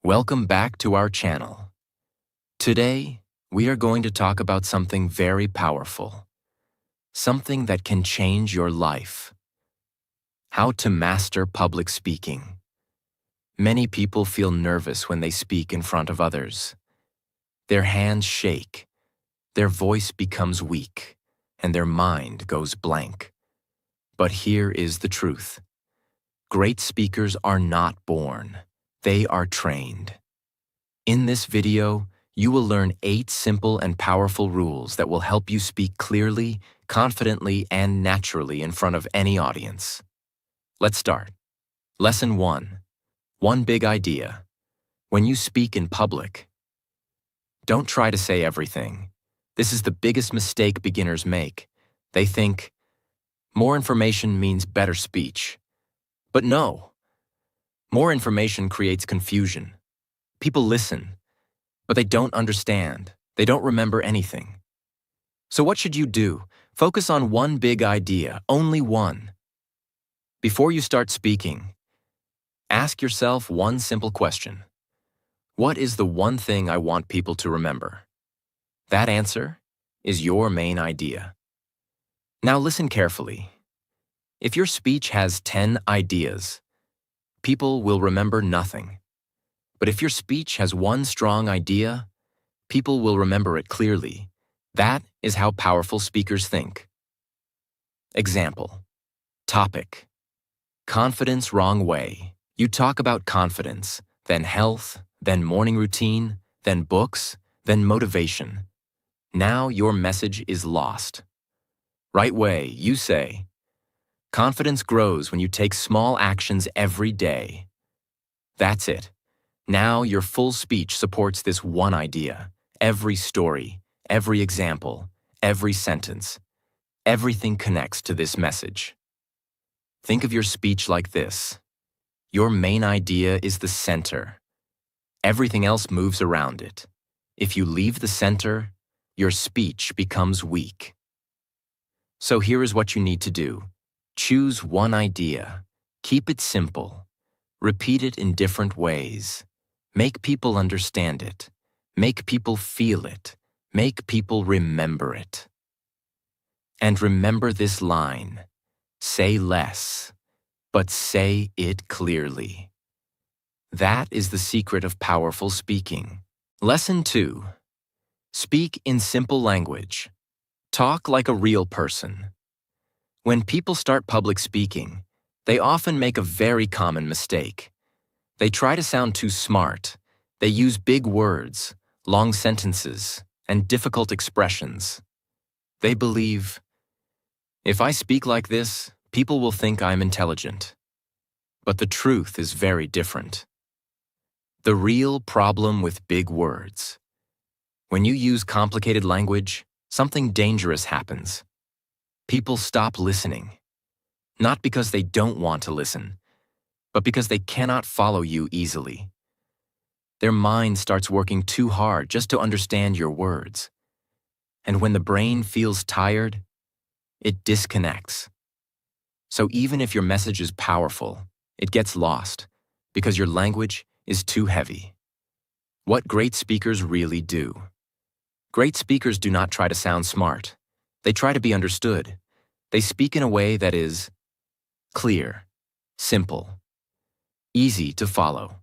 Welcome back to our channel. Today, we are going to talk about something very powerful, something that can change your life. How to master public speaking. Many people feel nervous when they speak in front of others. Their hands shake, their voice becomes weak, and their mind goes blank. But here is the truth. Great speakers are not born. They are trained. In this video, you will learn 8 simple and powerful rules that will help you speak clearly, confidently, and naturally in front of any audience. Let's start. Lesson 1. One big idea. When you speak in public, don't try to say everything. This is the biggest mistake beginners make. They think, more information means better speech. But no. More information creates confusion. People listen, but they don't understand. They don't remember anything. So what should you do? Focus on one big idea, only one. Before you start speaking, ask yourself one simple question. What is the one thing I want people to remember? That answer is your main idea. Now listen carefully. If your speech has 10 ideas, people will remember nothing. But if your speech has one strong idea, people will remember it clearly. That is how powerful speakers think. Example. Topic. Confidence wrong way. You talk about confidence, then health, then morning routine, then books, then motivation. Now your message is lost. Right way, you say, confidence grows when you take small actions every day. That's it. Now your full speech supports this one idea. Every story, every example, every sentence. Everything connects to this message. Think of your speech like this. Your main idea is the center. Everything else moves around it. If you leave the center, your speech becomes weak. So here is what you need to do. Choose one idea. Keep it simple. Repeat it in different ways. Make people understand it. Make people feel it. Make people remember it. And remember this line. Say less, but say it clearly. That is the secret of powerful speaking. Lesson 2. Speak in simple language. Talk like a real person. When people start public speaking, they often make a very common mistake. They try to sound too smart. They use big words, long sentences, and difficult expressions. They believe, if I speak like this, people will think I'm intelligent. But the truth is very different. The real problem with big words. When you use complicated language, something dangerous happens. People stop listening. Not because they don't want to listen, but because they cannot follow you easily. Their mind starts working too hard just to understand your words. And when the brain feels tired, it disconnects. So even if your message is powerful, it gets lost because your language is too heavy. What great speakers really do. Great speakers do not try to sound smart. They try to be understood. They speak in a way that is clear, simple, easy to follow.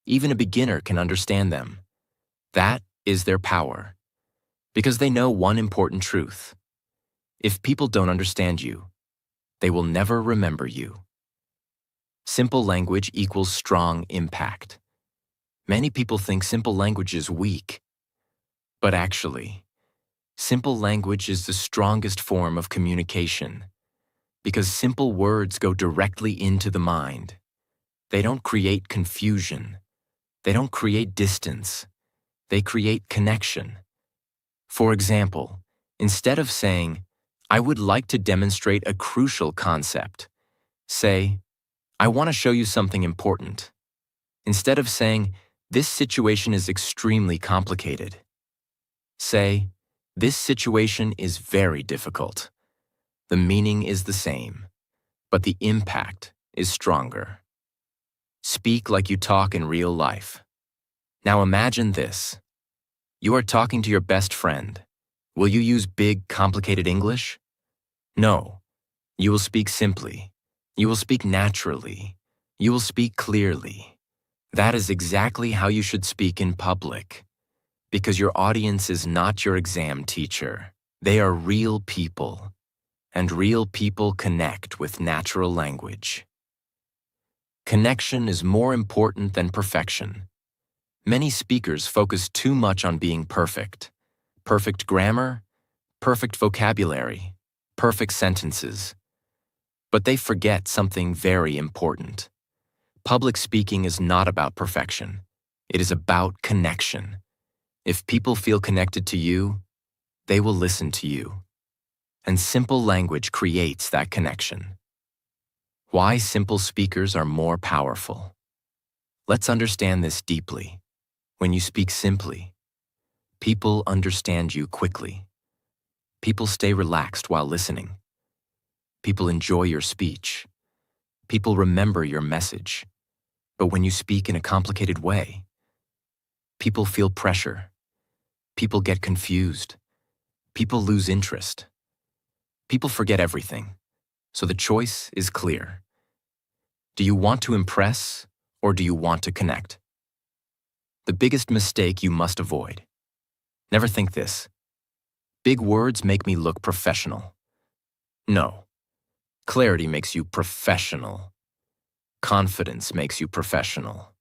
Even a beginner can understand them. That is their power, because they know one important truth. If people don't understand you, they will never remember you. Simple language equals strong impact. Many people think simple language is weak, but actually, simple language is the strongest form of communication because simple words go directly into the mind. They don't create confusion. They don't create distance. They create connection. For example, instead of saying, I would like to demonstrate a crucial concept, say, I want to show you something important. Instead of saying, this situation is extremely complicated, say, this situation is very difficult. The meaning is the same, but the impact is stronger. Speak like you talk in real life. Now imagine this. You are talking to your best friend. Will you use big, complicated English? No. You will speak simply. You will speak naturally. You will speak clearly. That is exactly how you should speak in public. Because your audience is not your exam teacher. They are real people. And real people connect with natural language. Connection is more important than perfection. Many speakers focus too much on being perfect. Perfect grammar, perfect vocabulary, perfect sentences. But they forget something very important. Public speaking is not about perfection. It is about connection. If people feel connected to you, they will listen to you. And simple language creates that connection. Why simple speakers are more powerful. Let's understand this deeply. When you speak simply, people understand you quickly. People stay relaxed while listening. People enjoy your speech. People remember your message. But when you speak in a complicated way, people feel pressure. People get confused. People lose interest. People forget everything. So the choice is clear. Do you want to impress or do you want to connect? The biggest mistake you must avoid. Never think this. Big words make me look professional. No. Clarity makes you professional. Confidence makes you professional.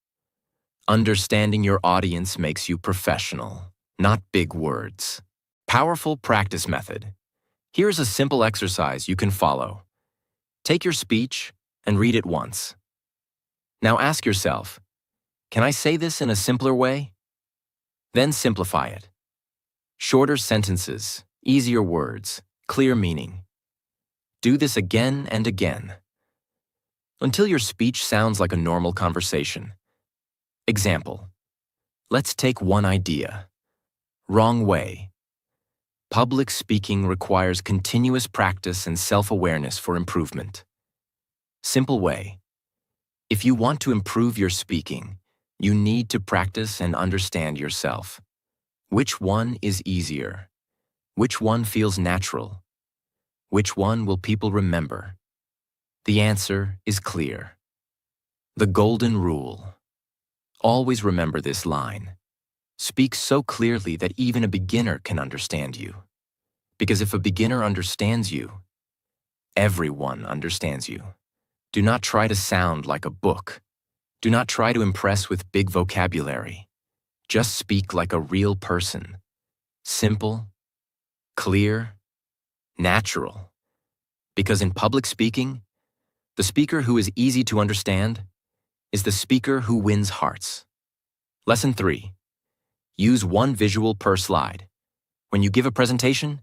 Understanding your audience makes you professional, not big words. Powerful practice method. Here's a simple exercise you can follow. Take your speech and read it once. Now ask yourself, can I say this in a simpler way? Then simplify it. Shorter sentences, easier words, clear meaning. Do this again and again, until your speech sounds like a normal conversation. Example. Let's take one idea. Wrong way. Public speaking requires continuous practice and self-awareness for improvement. Simple way. If you want to improve your speaking, you need to practice and understand yourself. Which one is easier? Which one feels natural? Which one will people remember? The answer is clear. The golden rule. Always remember this line. Speak so clearly that even a beginner can understand you. Because if a beginner understands you, everyone understands you. Do not try to sound like a book. Do not try to impress with big vocabulary. Just speak like a real person. Simple, clear, natural. Because in public speaking, the speaker who is easy to understand is the speaker who wins hearts. Lesson 3. Use one visual per slide. When you give a presentation,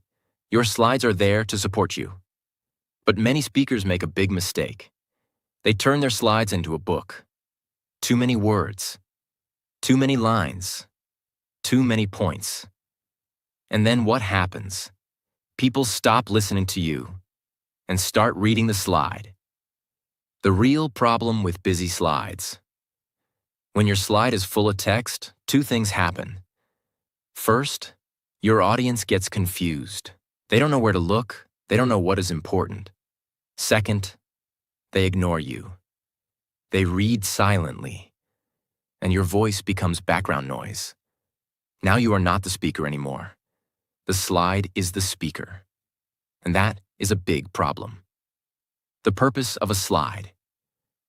your slides are there to support you. But many speakers make a big mistake. They turn their slides into a book. Too many words. Too many lines. Too many points. And then what happens? People stop listening to you and start reading the slide. The real problem with busy slides. When your slide is full of text, two things happen. First, your audience gets confused. They don't know where to look. They don't know what is important. Second, they ignore you. They read silently, and your voice becomes background noise. Now you are not the speaker anymore. The slide is the speaker, and that is a big problem. The purpose of a slide.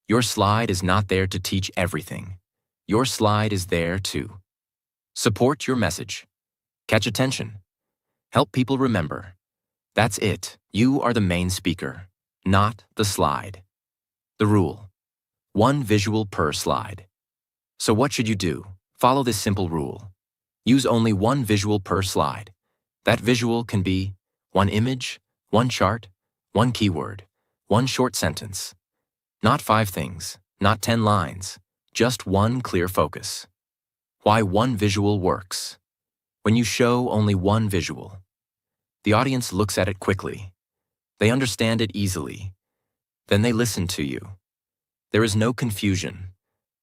Your slide is not there to teach everything. Your slide is there to support your message, catch attention, help people remember. That's it. You are the main speaker, not the slide. The rule. One visual per slide. So what should you do? Follow this simple rule. Use only one visual per slide. That visual can be one image, one chart, one keyword, one short sentence. Not 5 things, not 10 lines, just one clear focus. Why one visual works. When you show only one visual, the audience looks at it quickly. They understand it easily. Then they listen to you. There is no confusion.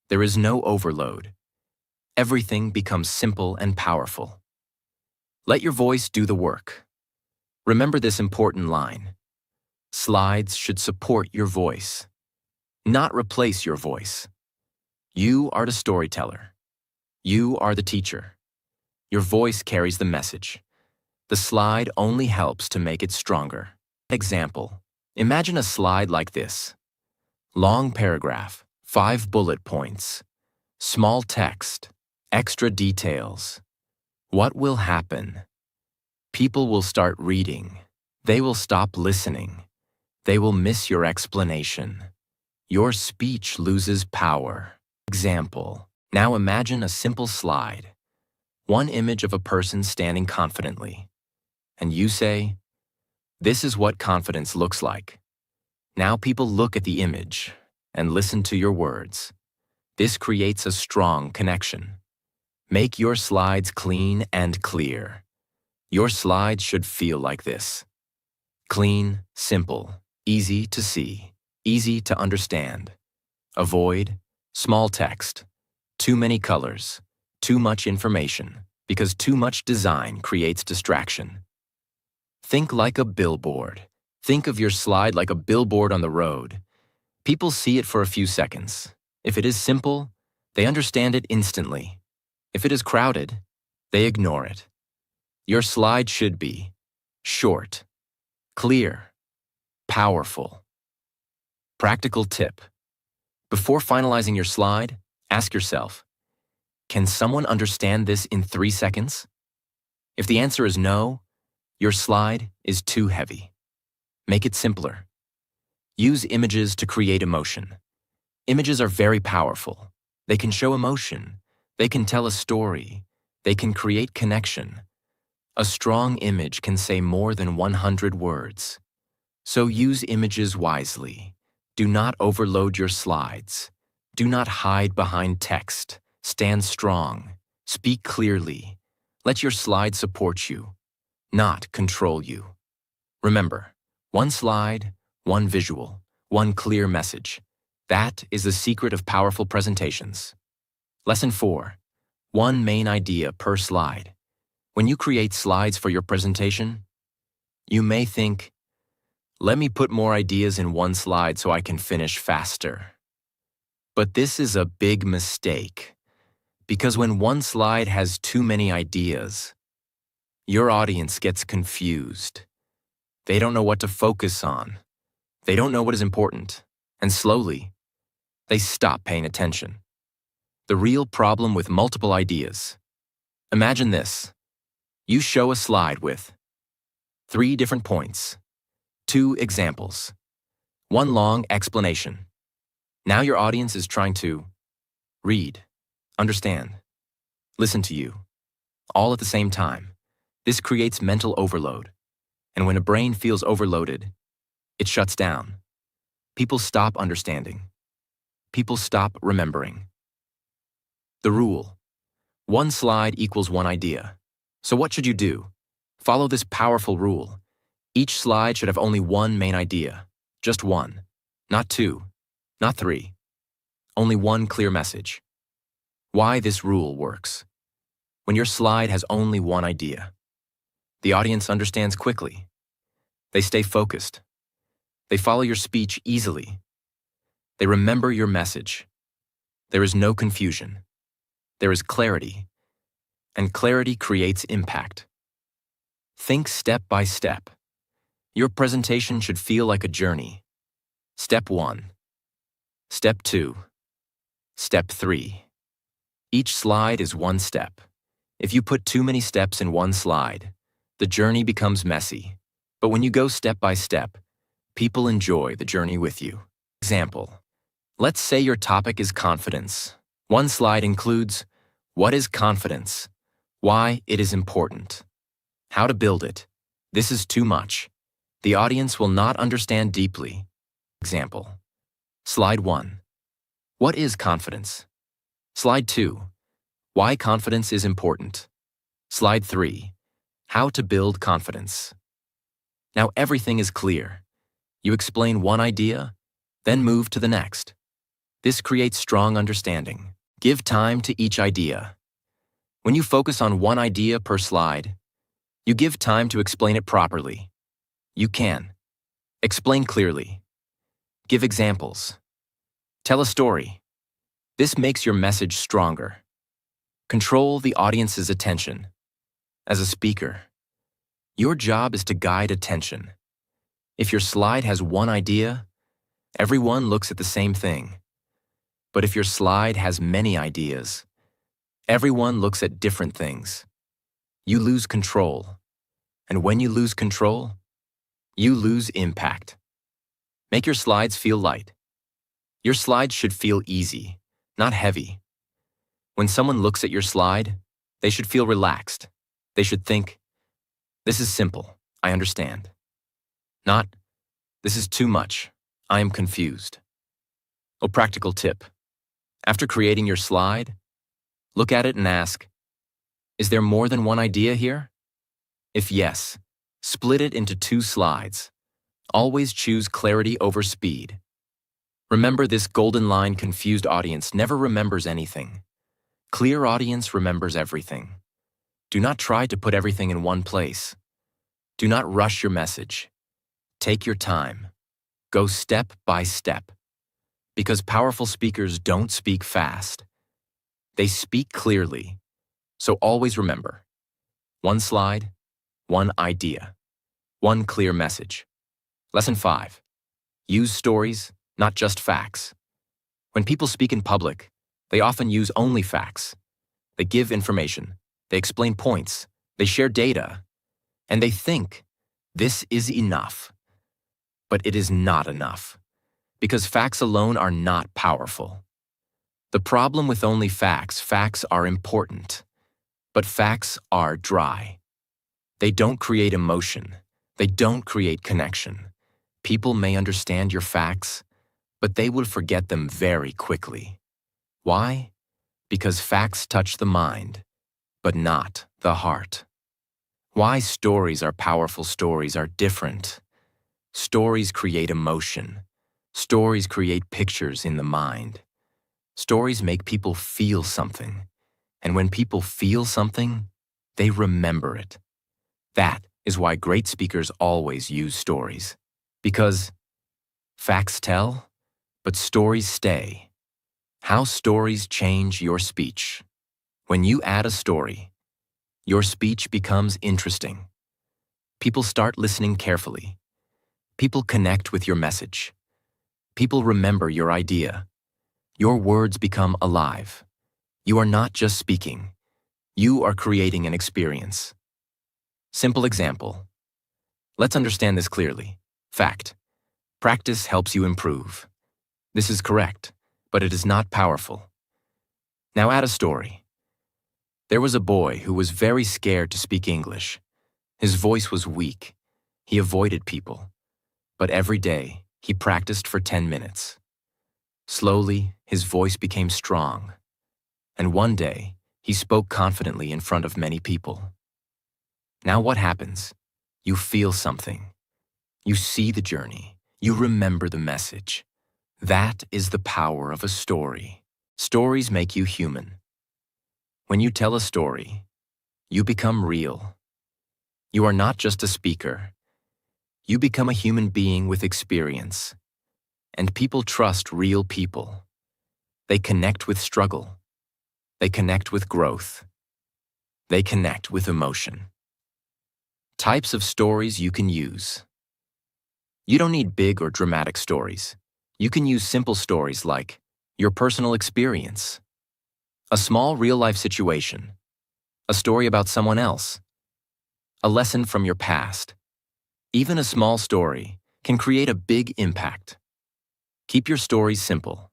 There is no overload. everything becomes simple and powerful. Let your voice do the work. Remember this important line. Slides should support your voice, not replace your voice. You are the storyteller. You are the teacher. Your voice carries the message. The slide only helps to make it stronger. Example. Imagine a slide like this. Long paragraph, 5 bullet points, small text, extra details. What will happen? People will start reading. They will stop listening. They will miss your explanation. Your speech loses power. Example. Now imagine a simple slide. One image of a person standing confidently. And you say, "This is what confidence looks like." Now people look at the image and listen to your words. This creates a strong connection. Make your slides clean and clear. Your slides should feel like this. Clean, simple, easy to see, easy to understand. Avoid small text, too many colors, too much information, because too much design creates distraction. Think like a billboard. Think of your slide like a billboard on the road. People see it for a few seconds. If it is simple, they understand it instantly. If it is crowded, they ignore it. Your slide should be short, clear, powerful. Practical tip. Before finalizing your slide, ask yourself, can someone understand this in 3 seconds? If the answer is no, your slide is too heavy. Make it simpler. Use images to create emotion. Images are very powerful. They can show emotion. They can tell a story. They can create connection. A strong image can say more than 100 words. So use images wisely. Do not overload your slides. Do not hide behind text. Stand strong. Speak clearly. Let your slide support you, not control you. Remember, one slide, one visual, one clear message. That is the secret of powerful presentations. Lesson 4. One main idea per slide. When you create slides for your presentation, you may think, let me put more ideas in one slide so I can finish faster. But this is a big mistake, because when one slide has too many ideas, your audience gets confused. They don't know what to focus on. They don't know what is important, and slowly, they stop paying attention. The real problem with multiple ideas. Imagine this. You show a slide with 3 different points, 2 examples, 1 long explanation. Now your audience is trying to read, understand, listen to you, all at the same time. This creates mental overload. And when a brain feels overloaded, it shuts down. People stop understanding. People stop remembering. The rule. 1 slide equals 1 idea. So what should you do? Follow this powerful rule. Each slide should have only 1 main idea. Just 1. Not 2. Not 3. Only 1 clear message. Why this rule works. When your slide has only 1 idea, the audience understands quickly. They stay focused. They follow your speech easily. They remember your message. There is no confusion. There is clarity. And clarity creates impact. Think step by step. Your presentation should feel like a journey. Step 1. Step 2. Step 3. Each slide is 1 step. If you put too many steps in 1 slide, the journey becomes messy. But when you go step by step, people enjoy the journey with you. Example. Let's say your topic is confidence. 1 slide includes what is confidence, why it is important, how to build it. This is too much. The audience will not understand deeply. Example. Slide 1. What is confidence? Slide 2. Why confidence is important. Slide 3. How to build confidence. Now everything is clear. You explain 1 idea, then move to the next. This creates strong understanding. Give time to each idea. When you focus on one idea per slide, you give time to explain it properly. You can explain clearly, give examples, tell a story. This makes your message stronger. Control the audience's attention. As a speaker, your job is to guide attention. If your slide has one idea, everyone looks at the same thing. But if your slide has many ideas, everyone looks at different things. You lose control. And when you lose control, you lose impact. Make your slides feel light. Your slides should feel easy, not heavy. When someone looks at your slide, they should feel relaxed. They should think, "This is simple, I understand." Not, "This is too much, I am confused." A practical tip. After creating your slide, look at it and ask, "Is there more than one idea here?" If yes, split it into 2 slides. Always choose clarity over speed. Remember this golden line: confused audience never remembers anything. Clear audience remembers everything. Do not try to put everything in one place. Do not rush your message. Take your time. Go step by step. Because powerful speakers don't speak fast. They speak clearly. So always remember, 1 slide, 1 idea, 1 clear message. Lesson 5. Use stories, not just facts. When people speak in public, they often use only facts. They give information, they explain points, they share data, and they think, this is enough. But it is not enough, because facts alone are not powerful. The problem with only facts are important, but facts are dry. They don't create emotion, they don't create connection. People may understand your facts, but they will forget them very quickly. Why? Because facts touch the mind, but not the heart. Why stories are powerful stories are different. Stories create emotion. Stories create pictures in the mind. Stories make people feel something. And when people feel something, they remember it. That is why great speakers always use stories. Because facts tell, but stories stay. How stories change your speech. When you add a story, your speech becomes interesting. People start listening carefully. People connect with your message. People remember your idea. Your words become alive. You are not just speaking. You are creating an experience. Simple example. Let's understand this clearly. Fact. Practice helps you improve. This is correct, but it is not powerful. Now add a story. There was a boy who was very scared to speak English. His voice was weak. He avoided people. But every day, he practiced for 10 minutes. Slowly, his voice became strong. And one day, he spoke confidently in front of many people. Now what happens? You feel something. You see the journey. You remember the message. That is the power of a story. Stories make you human. When you tell a story, you become real. You are not just a speaker. You become a human being with experience. And people trust real people. They connect with struggle. They connect with growth. They connect with emotion. Types of stories you can use. You don't need big or dramatic stories. You can use simple stories like your personal experience, a small real-life situation, a story about someone else, a lesson from your past. Even a small story can create a big impact. Keep your stories simple.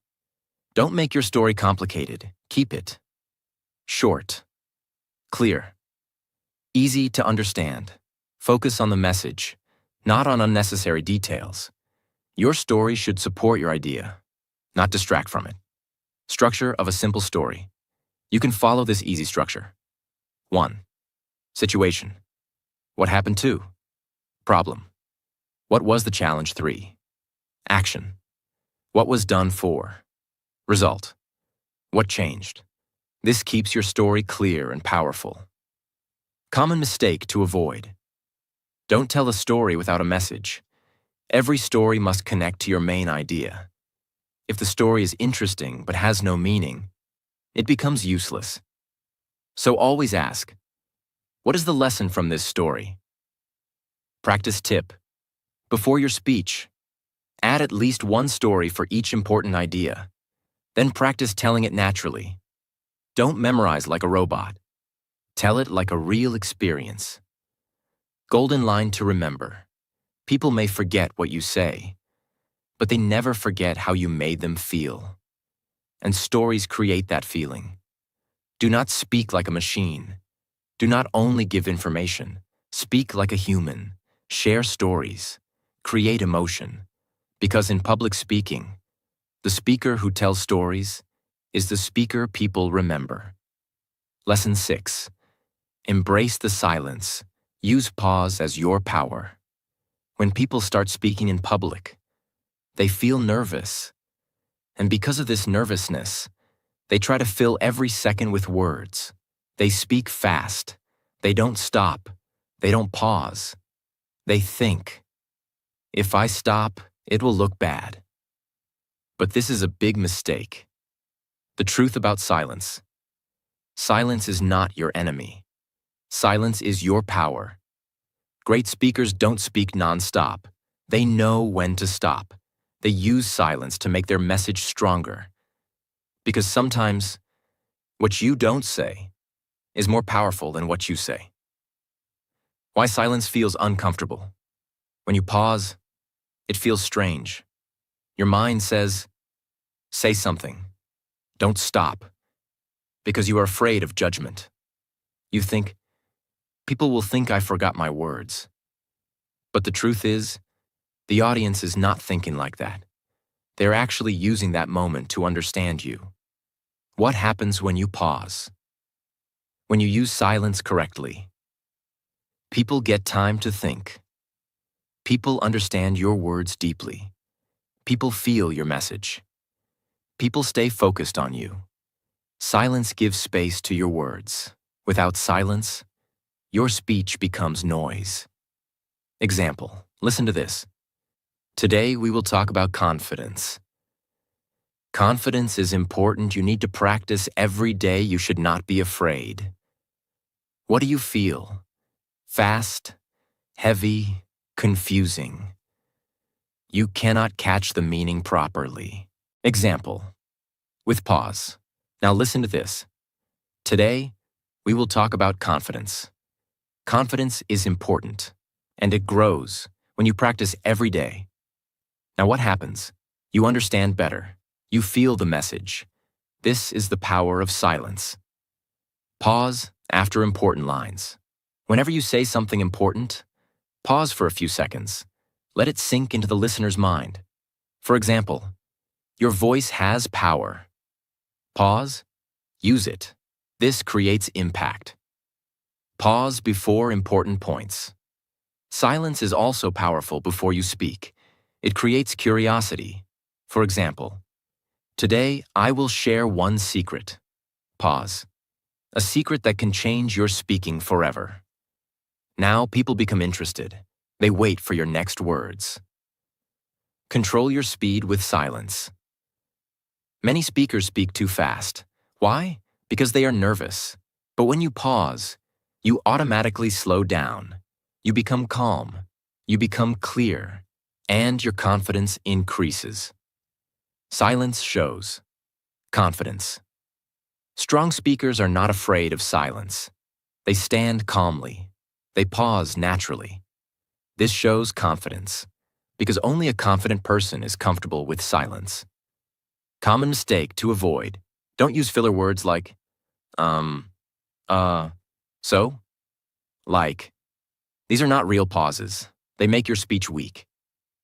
Don't make your story complicated. Keep it short, clear, easy to understand. Focus on the message, not on unnecessary details. Your story should support your idea, not distract from it. Structure of a simple story. You can follow this easy structure. 1. Situation. What happened? 2. Problem. What was the challenge? 3. Action. What was done? 4. Result. What changed? This keeps your story clear and powerful. Common mistake to avoid. Don't tell a story without a message. Every story must connect to your main idea. If the story is interesting but has no meaning, it becomes useless. So always ask, what is the lesson from this story? Practice tip. Before your speech, add at least one story for each important idea. Then practice telling it naturally. Don't memorize like a robot. Tell it like a real experience. Golden line to remember. People may forget what you say, but they never forget how you made them feel. And stories create that feeling. Do not speak like a machine. Do not only give information. Speak like a human. Share stories. Create emotion. Because in public speaking, the speaker who tells stories is the speaker people remember. Lesson 6. Embrace the silence. Use pause as your power. When people start speaking in public, they feel nervous. And because of this nervousness, they try to fill every second with words. They speak fast. They don't stop. They don't pause. They think. If I stop, it will look bad. But this is a big mistake. The truth about silence. Silence is not your enemy. Silence is your power. Great speakers don't speak non-stop. They know when to stop. They use silence to make their message stronger. Because sometimes, what you don't say is more powerful than what you say. Why silence feels uncomfortable. When you pause, it feels strange. Your mind says, say something. Don't stop. Because you are afraid of judgment. You think, people will think I forgot my words. But the truth is, the audience is not thinking like that. They're actually using that moment to understand you. What happens when you pause? When you use silence correctly? People get time to think. People understand your words deeply. People feel your message. People stay focused on you. Silence gives space to your words. Without silence, your speech becomes noise. Example, listen to this. Today we will talk about confidence. Confidence is important. You need to practice every day. You should not be afraid. What do you feel? Fast, heavy, confusing. You cannot catch the meaning properly. Example, with pause. Now listen to this. Today, we will talk about confidence. Confidence is important, and it grows when you practice every day. Now what happens? You understand better. You feel the message. This is the power of silence. Pause after important lines. Whenever you say something important, pause for a few seconds. Let it sink into the listener's mind. For example, your voice has power. Pause, use it. This creates impact. Pause before important points. Silence is also powerful before you speak. It creates curiosity. For example, today I will share one secret. Pause. A secret that can change your speaking forever. Now people become interested. They wait for your next words. Control your speed with silence. Many speakers speak too fast. Why? Because they are nervous. But when you pause, you automatically slow down. You become calm. You become clear. And your confidence increases. Silence shows confidence. Strong speakers are not afraid of silence. They stand calmly. They pause naturally. This shows confidence, because only a confident person is comfortable with silence. Common mistake to avoid. Don't use filler words like, so, like. These are not real pauses. They make your speech weak.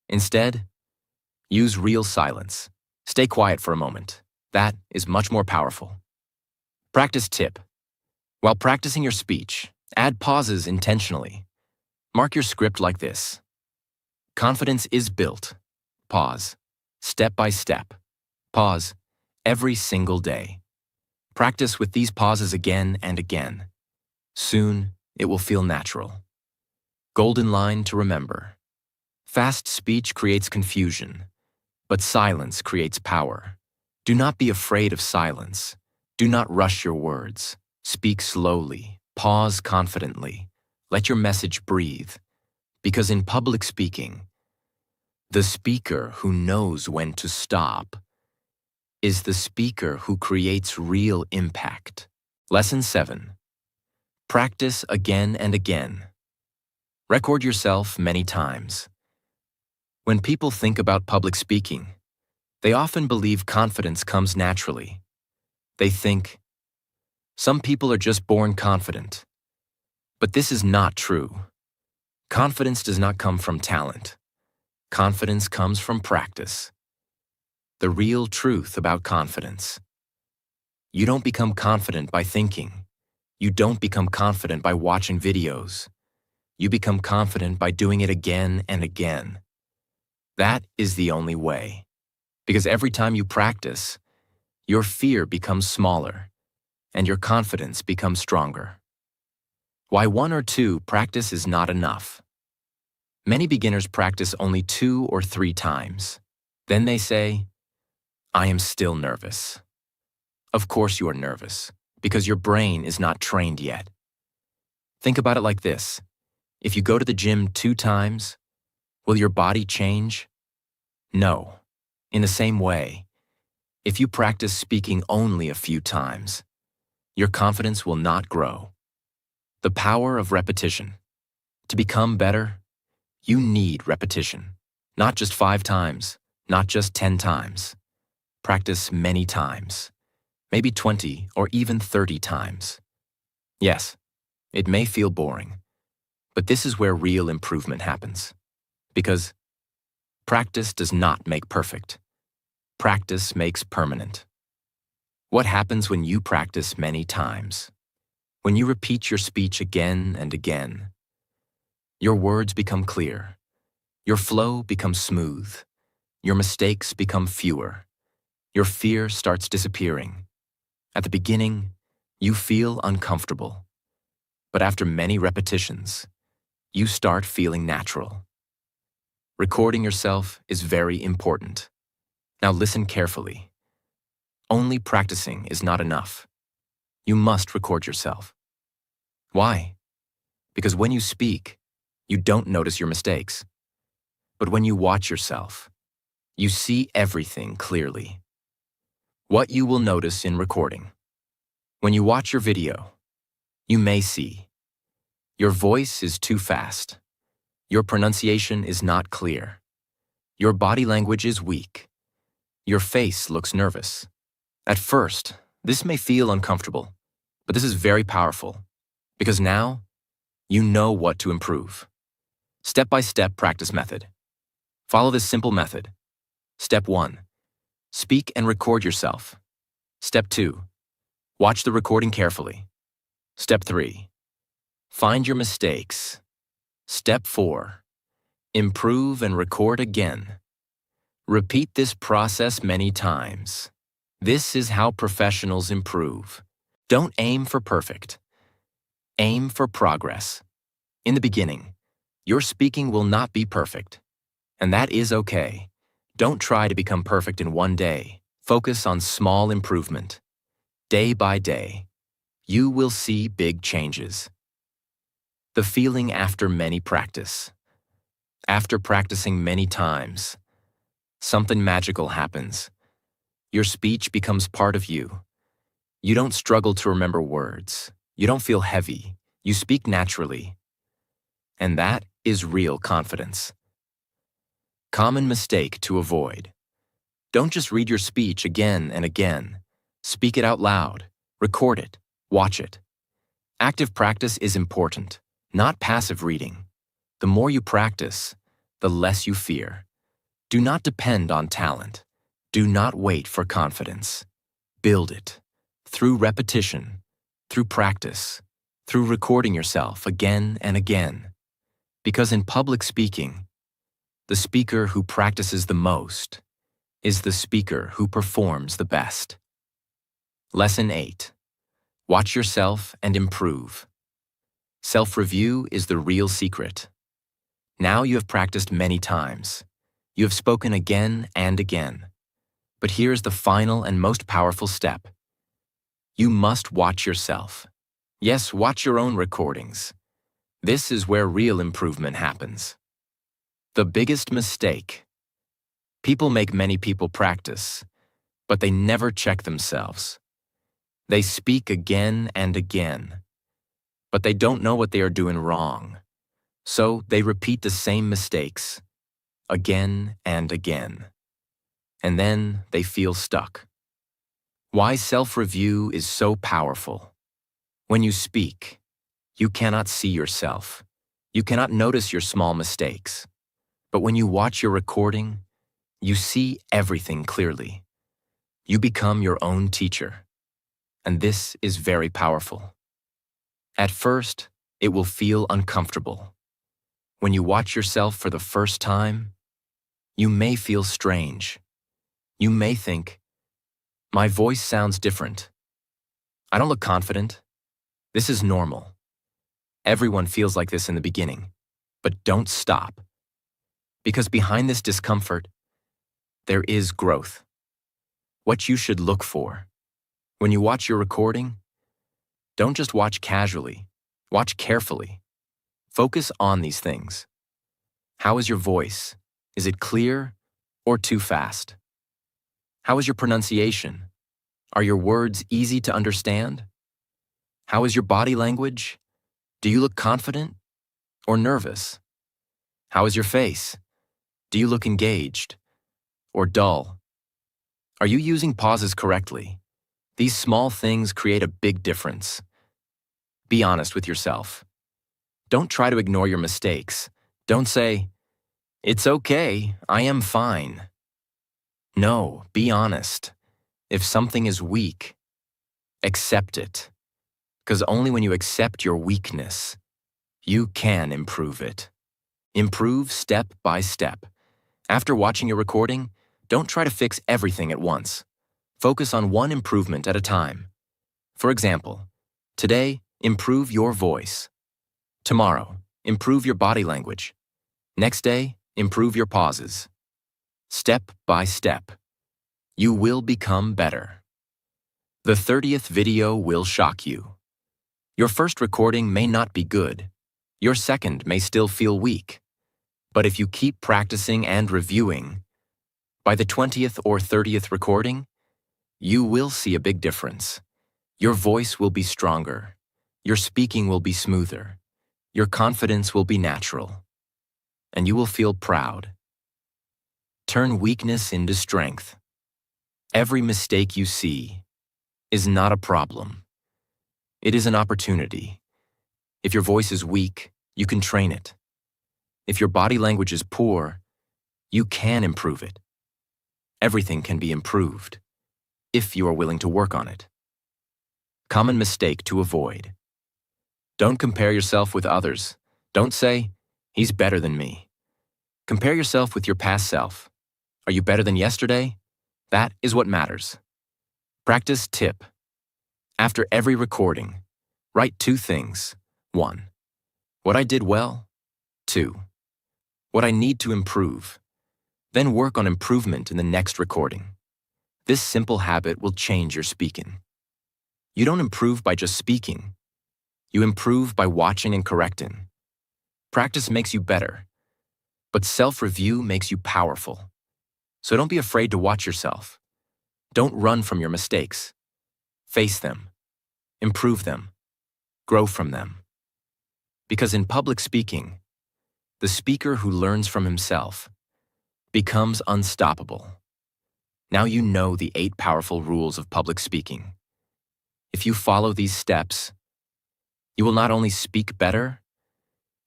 Instead, use real silence. Stay quiet for a moment. That is much more powerful. Practice tip. While practicing your speech, add pauses intentionally. Mark your script like this. Confidence is built. Pause. Step by step. Pause. Every single day. Practice with these pauses again and again. Soon, it will feel natural. Golden line to remember. Fast speech creates confusion, but silence creates power. Do not be afraid of silence. Do not rush your words. Speak slowly. Pause confidently. Let your message breathe. Because in public speaking, the speaker who knows when to stop is the speaker who creates real impact. Lesson 7. Practice again and again. Record yourself many times. When people think about public speaking, they often believe confidence comes naturally. They think, some people are just born confident. But this is not true. Confidence does not come from talent. Confidence comes from practice. The real truth about confidence. You don't become confident by thinking. You don't become confident by watching videos. You become confident by doing it again and again. That is the only way. Because every time you practice, your fear becomes smaller, and your confidence becomes stronger. Why 1 or 2 practice is not enough. Many beginners practice only 2 or 3 times. Then they say, I am still nervous. Of course you are nervous, because your brain is not trained yet. Think about it like this. If you go to the gym 2 times, will your body change? No. In the same way, if you practice speaking only a few times, your confidence will not grow. The power of repetition. To become better, you need repetition. Not just 5 times, not just 10 times. Practice many times, maybe 20 or even 30 times. Yes, it may feel boring, but this is where real improvement happens. Because practice does not make perfect. Practice makes permanent. What happens when you practice many times? When you repeat your speech again and again, your words become clear. Your flow becomes smooth. Your mistakes become fewer. Your fear starts disappearing. At the beginning, you feel uncomfortable. But after many repetitions, you start feeling natural. Recording yourself is very important. Now listen carefully. Only practicing is not enough. You must record yourself. Why? Because when you speak, you don't notice your mistakes. But when you watch yourself, you see everything clearly. What you will notice in recording. When you watch your video, you may see your voice is too fast. Your pronunciation is not clear. Your body language is weak. Your face looks nervous. At first, this may feel uncomfortable, but this is very powerful because now you know what to improve. Step-by-step practice method. Follow this simple method. Step 1. Speak and record yourself. Step 2. Watch the recording carefully. Step 3. Find your mistakes. Step 4. Improve and record again. Repeat this process many times. This is how professionals improve. Don't aim for perfect. Aim for progress. In the beginning, your speaking will not be perfect. And that is okay. Don't try to become perfect in one day. Focus on small improvement. Day by day, you will see big changes. The feeling after many practice. After practicing many times, something magical happens. Your speech becomes part of you. You don't struggle to remember words. You don't feel heavy. You speak naturally. And that is real confidence. Common mistake to avoid. Don't just read your speech again and again. Speak it out loud. Record it. Watch it. Active practice is important, not passive reading. The more you practice, the less you fear. Do not depend on talent. Do not wait for confidence. Build it. Through repetition, through practice, through recording yourself again and again. Because in public speaking, the speaker who practices the most is the speaker who performs the best. Lesson 8. Watch yourself and improve. Self-review is the real secret. Now you have practiced many times. You have spoken again and again. But here's the final and most powerful step. You must watch yourself. Yes, watch your own recordings. This is where real improvement happens. The biggest mistake. People make many people practice, but they never check themselves. They speak again and again, but they don't know what they are doing wrong. So they repeat the same mistakes again and again. And then they feel stuck. Why self-review is so powerful. When you speak, you cannot see yourself. You cannot notice your small mistakes. But when you watch your recording, you see everything clearly. You become your own teacher. And this is very powerful. At first, it will feel uncomfortable. When you watch yourself for the first time, you may feel strange. You may think, my voice sounds different. I don't look confident. This is normal. Everyone feels like this in the beginning, but don't stop. Because behind this discomfort, there is growth. What you should look for. When you watch your recording, don't just watch casually, watch carefully. Focus on these things. How is your voice? Is it clear or too fast? How is your pronunciation? Are your words easy to understand? How is your body language? Do you look confident or nervous? How is your face? Do you look engaged or dull? Are you using pauses correctly? These small things create a big difference. Be honest with yourself. Don't try to ignore your mistakes. Don't say, "It's okay, I am fine." No, be honest. If something is weak, accept it. Because only when you accept your weakness, you can improve it. Improve step by step. After watching your recording, don't try to fix everything at once. Focus on one improvement at a time. For example, today, improve your voice. Tomorrow, improve your body language. Next day, improve your pauses. Step by step, you will become better. The 30th video will shock you. Your first recording may not be good. Your second may still feel weak. But if you keep practicing and reviewing, by the 20th or 30th recording, you will see a big difference. Your voice will be stronger. Your speaking will be smoother. Your confidence will be natural. And you will feel proud. Turn weakness into strength. Every mistake you see is not a problem. It is an opportunity. If your voice is weak, you can train it. If your body language is poor, you can improve it. Everything can be improved if you are willing to work on it. Common mistake to avoid. Don't compare yourself with others. Don't say, "He's better than me." Compare yourself with your past self. Are you better than yesterday? That is what matters. Practice tip. After every recording, write 2 things. 1. What I did well. 2. What I need to improve. Then work on improvement in the next recording. This simple habit will change your speaking. You don't improve by just speaking. You improve by watching and correcting. Practice makes you better, but self-review makes you powerful. So don't be afraid to watch yourself. Don't run from your mistakes. Face them. Improve them. Grow from them. Because in public speaking, the speaker who learns from himself becomes unstoppable. Now you know the 8 powerful rules of public speaking. If you follow these steps, you will not only speak better,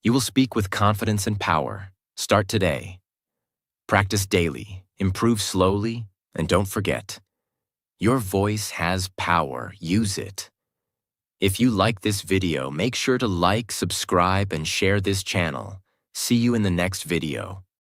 you will speak with confidence and power. Start today. Practice daily, improve slowly, and don't forget, your voice has power. Use it. If you like this video, make sure to like, subscribe, and share this channel. See you in the next video.